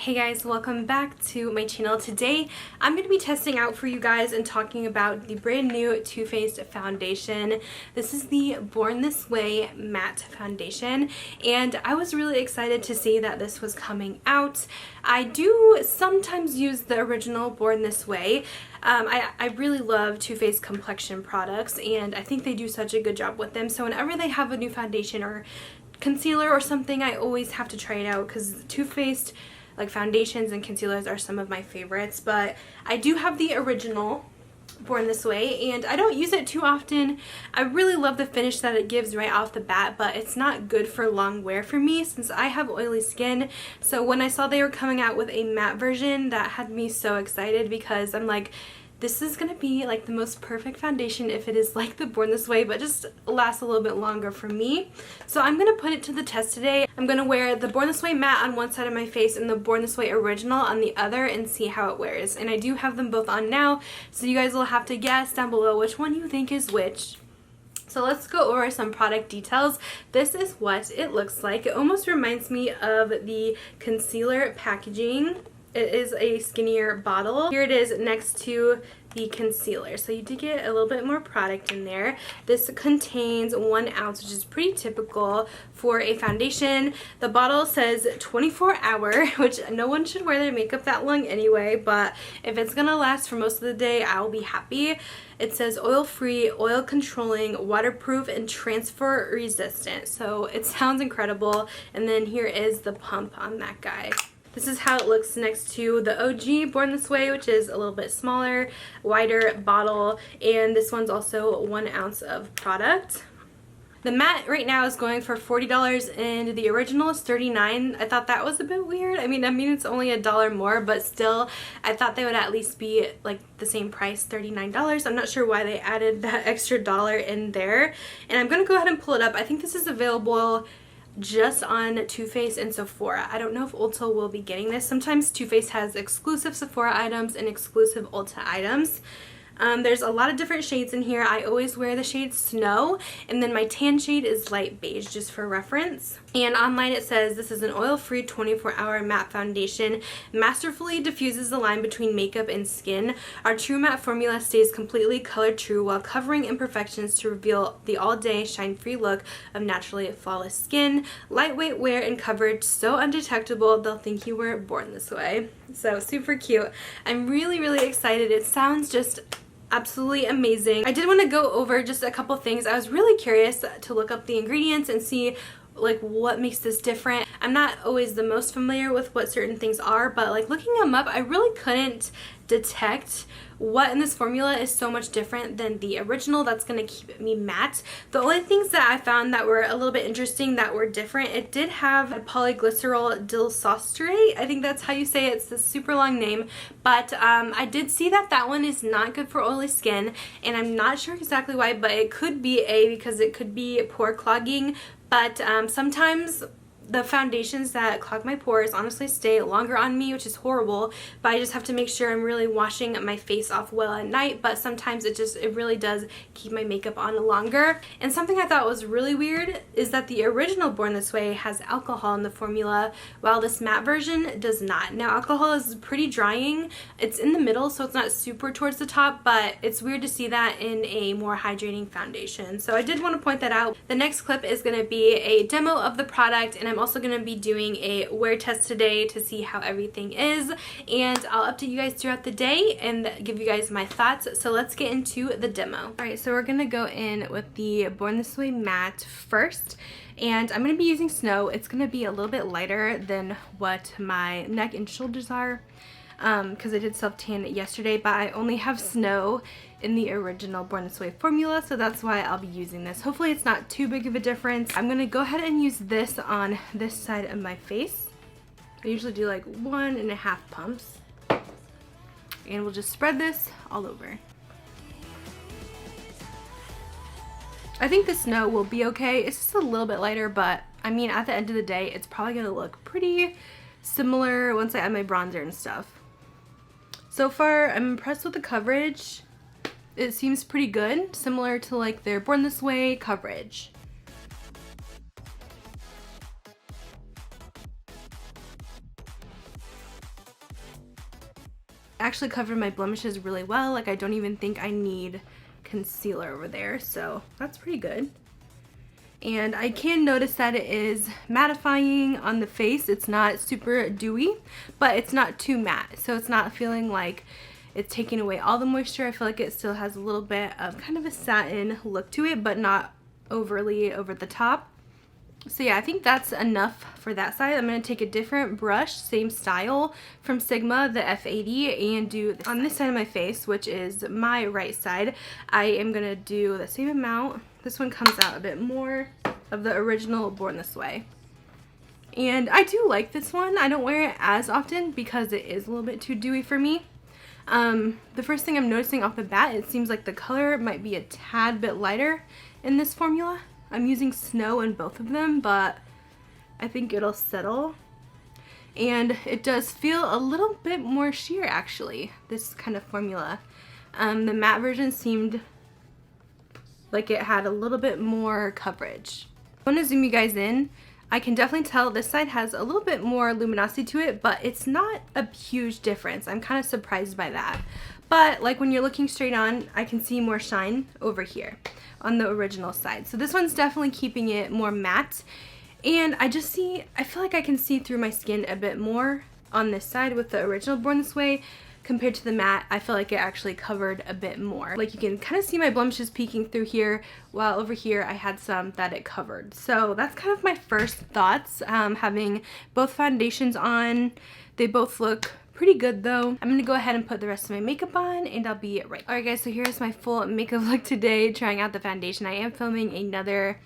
Hey guys, welcome back to my channel. Today I'm going to be testing out for you guys and talking about the brand new Too Faced foundation. This is the Born This Way matte foundation, and I was really excited to see that this was coming out. I do sometimes use the original Born This Way. I really love Too Faced complexion products, and I think they do such a good job with them. So whenever they have a new foundation or concealer or something, I always have to try it out because Too Faced foundations and concealers are some of my favorites. But I do have the original Born This Way, and I don't use it too often. I really love the finish that it gives right off the bat, but it's not good for long wear for me since I have oily skin. So when I saw they were coming out with a matte version, that had me so excited because I'm like, this is gonna be like the most perfect foundation if it is like the Born This Way, but just lasts a little bit longer for me. So I'm gonna put it to the test today. I'm gonna wear the Born This Way matte on one side of my face and the Born This Way original on the other and see how it wears. And I do have them both on now, so you guys will have to guess down below which one you think is which. So let's go over some product details. This is what it looks like. It almost reminds me of the concealer packaging. It is a skinnier bottle. Here it is next to the concealer. So you do get a little bit more product in there. This contains 1 ounce, which is pretty typical for a foundation. The bottle says 24 hour, which no one should wear their makeup that long anyway, but if it's gonna last for most of the day, I'll be happy. It says oil-free, oil-controlling, waterproof, and transfer resistant. So it sounds incredible. And then here is the pump on that guy. This is how it looks next to the OG Born This Way, which is a little bit smaller, wider bottle, and this one's also 1 ounce of product. The matte right now is going for $40 and the original is $39. I thought that was a bit weird. I mean it's only $1 more, but still I thought they would at least be like the same price, $39. I'm not sure why they added that extra dollar in there. And I'm gonna go ahead and pull it up. I think this is available just on Too Faced and Sephora. I don't know if Ulta will be getting this. Sometimes Too Faced has exclusive Sephora items and exclusive Ulta items. There's a lot of different shades in here. I always wear the shade Snow, and then my tan shade is light beige, just for reference. And online it says this is an oil-free 24-hour matte foundation, masterfully diffuses the line between makeup and skin. Our true matte formula stays completely color true while covering imperfections to reveal the all-day shine-free look of naturally flawless skin. Lightweight wear and coverage, so undetectable they'll think you were born this way. So super cute. I'm really excited. It sounds just absolutely amazing. I did want to go over just a couple things. I was really curious to look up the ingredients and see like what makes this different. I'm not always the most familiar with what certain things are, but like looking them up, I really couldn't detect what in this formula is so much different than the original that's going to keep me matte. The only things that I found that were a little bit interesting that were different, it did have polyglycerol dilsosterate. I think that's how you say it. It's a super long name, but I did see that that one is not good for oily skin, and I'm not sure exactly why, but it could be because it could be pore clogging. But sometimes the foundations that clog my pores honestly stay longer on me, which is horrible, but I just have to make sure I'm really washing my face off well at night. But sometimes it really does keep my makeup on longer. And something I thought was really weird is that the original Born This Way has alcohol in the formula, while this matte version does not. Now alcohol is pretty drying. It's in the middle, so it's not super towards the top, but it's weird to see that in a more hydrating foundation. So I did want to point that out. The next clip is going to be a demo of the product, and I'm also going to be doing a wear test today to see how everything is, and I'll update you guys throughout the day and give you guys my thoughts. So let's get into the demo. Alright, so we're going to go in with the Born This Way matte first, and I'm going to be using Snow. It's going to be a little bit lighter than what my neck and shoulders are because I did self-tan yesterday, but I only have Snow in the original Born This Way formula, so that's why I'll be using this. Hopefully it's not too big of a difference. I'm gonna go ahead and use this on this side of my face. I usually do like 1.5 pumps, and we'll just spread this all over. I think the Snow will be okay. It's just a little bit lighter, but I mean at the end of the day it's probably gonna look pretty similar once I add my bronzer and stuff. So far I'm impressed with the coverage. It seems pretty good, similar to like their Born This Way coverage. actually covered my blemishes really well. Like, I don't even think I need concealer over there, so that's pretty good. And I can notice that it is mattifying on the face. It's not super dewy, but it's not too matte, so it's not feeling like it's taking away all the moisture. I feel like it still has a little bit of kind of a satin look to it, but not overly over the top. So yeah, I think that's enough for that side. I'm going to take a different brush, same style from Sigma, the F80, and do this on this side of my face, which is my right side. I am going to do the same amount. This one comes out a bit more of the original Born This Way. And I do like this one. I don't wear it as often because it is a little bit too dewy for me. The first thing I'm noticing off the bat, it seems like the color might be a tad bit lighter in this formula. I'm using Snow in both of them, but I think it'll settle. And it does feel a little bit more sheer, actually, this kind of formula. The matte version seemed like it had a little bit more coverage. I want to zoom you guys in. I can definitely tell this side has a little bit more luminosity to it, but it's not a huge difference. I'm kind of surprised by that. But like when you're looking straight on, I can see more shine over here on the original side. So this one's definitely keeping it more matte. And I feel like I can see through my skin a bit more on this side with the original Born This Way compared to the matte. I feel like it actually covered a bit more. Like you can kind of see my blemishes peeking through here, while over here I had some that it covered. So that's kind of my first thoughts, having both foundations on. They both look pretty good though. I'm gonna go ahead and put the rest of my makeup on and I'll be right. Alright guys, so here's my full makeup look today, trying out the foundation. I am filming another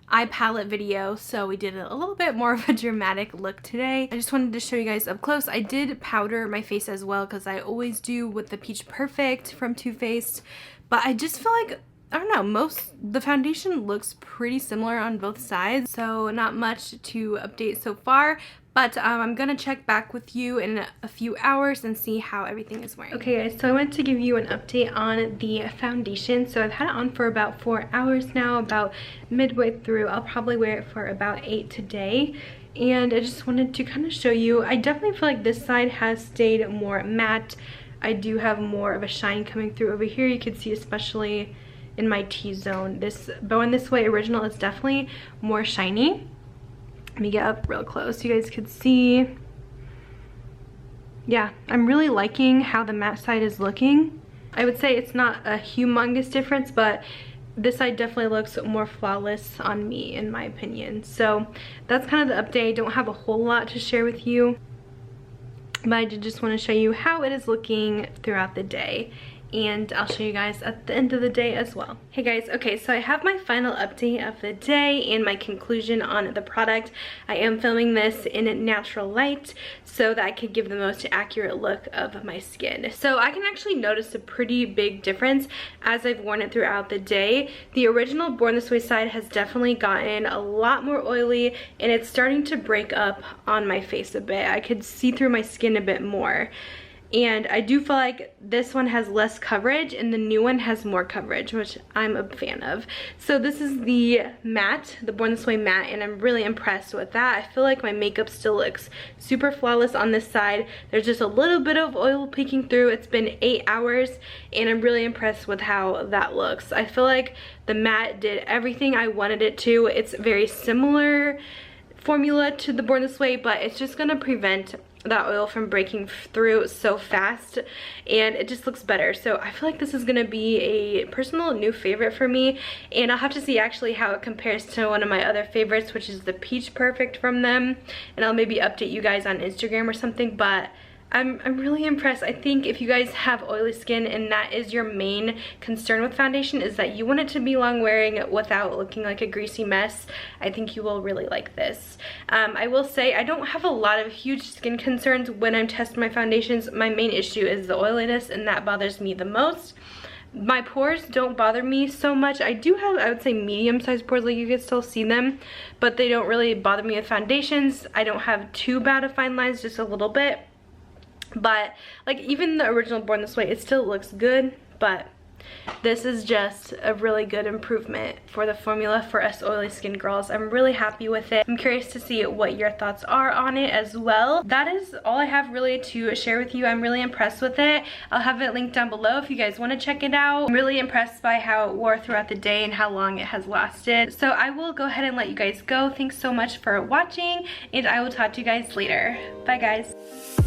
eye palette video, so we did a little bit more of a dramatic look today. I just wanted to show you guys up close. I did powder my face as well, because I always do with the Peach Perfect from Too Faced, but I just feel like, I don't know, the foundation looks pretty similar on both sides, so not much to update so far. But I'm gonna check back with you in a few hours and see how everything is wearing. Okay guys, so I wanted to give you an update on the foundation. So I've had it on for about 4 hours now, about midway through. I'll probably wear it for about 8 today. And I just wanted to kind of show you, I definitely feel like this side has stayed more matte. I do have more of a shine coming through over here. You can see especially in my T-zone. This Born This Way original is definitely more shiny. Let me get up real close so you guys could see. Yeah, I'm really liking how the matte side is looking. I would say it's not a humongous difference, but this side definitely looks more flawless on me, in my opinion. So that's kind of the update. I don't have a whole lot to share with you, but I did just want to show you how it is looking throughout the day. And I'll show you guys at the end of the day as well. Hey guys, okay, so I have my final update of the day and my conclusion on the product. I am filming this in natural light so that I could give the most accurate look of my skin. So I can actually notice a pretty big difference as I've worn it throughout the day. The original Born This Way side has definitely gotten a lot more oily and it's starting to break up on my face a bit. I could see through my skin a bit more. And I do feel like this one has less coverage and the new one has more coverage, which I'm a fan of. So this is the matte, the Born This Way matte, and I'm really impressed with that. I feel like my makeup still looks super flawless on this side. There's just a little bit of oil peeking through. It's been 8 hours and I'm really impressed with how that looks. I feel like the matte did everything I wanted it to. It's very similar formula to the Born This Way, but it's just gonna prevent that oil from breaking through so fast and it just looks better. So I feel like this is gonna be a personal new favorite for me, and I'll have to see actually how it compares to one of my other favorites, which is the Peach Perfect from them, and I'll maybe update you guys on Instagram or something. But I'm really impressed. I think if you guys have oily skin and that is your main concern with foundation, is that you want it to be long wearing without looking like a greasy mess, I think you will really like this. I will say I don't have a lot of huge skin concerns when I'm testing my foundations. My main issue is the oiliness, and that bothers me the most. My pores don't bother me so much. I do have, I would say, medium-sized pores, like you can still see them, but they don't really bother me with foundations. I don't have too bad of fine lines, just a little bit. But like even the original Born This Way, it still looks good, but this is just a really good improvement for the formula for us oily skin girls. I'm really happy with it. I'm curious to see what your thoughts are on it as well. That is all I have really to share with you. I'm really impressed with it. I'll have it linked down below if you guys want to check it out. I'm really impressed by how it wore throughout the day and how long it has lasted. So I will go ahead and let you guys go. Thanks so much for watching, and I will talk to you guys later. Bye guys.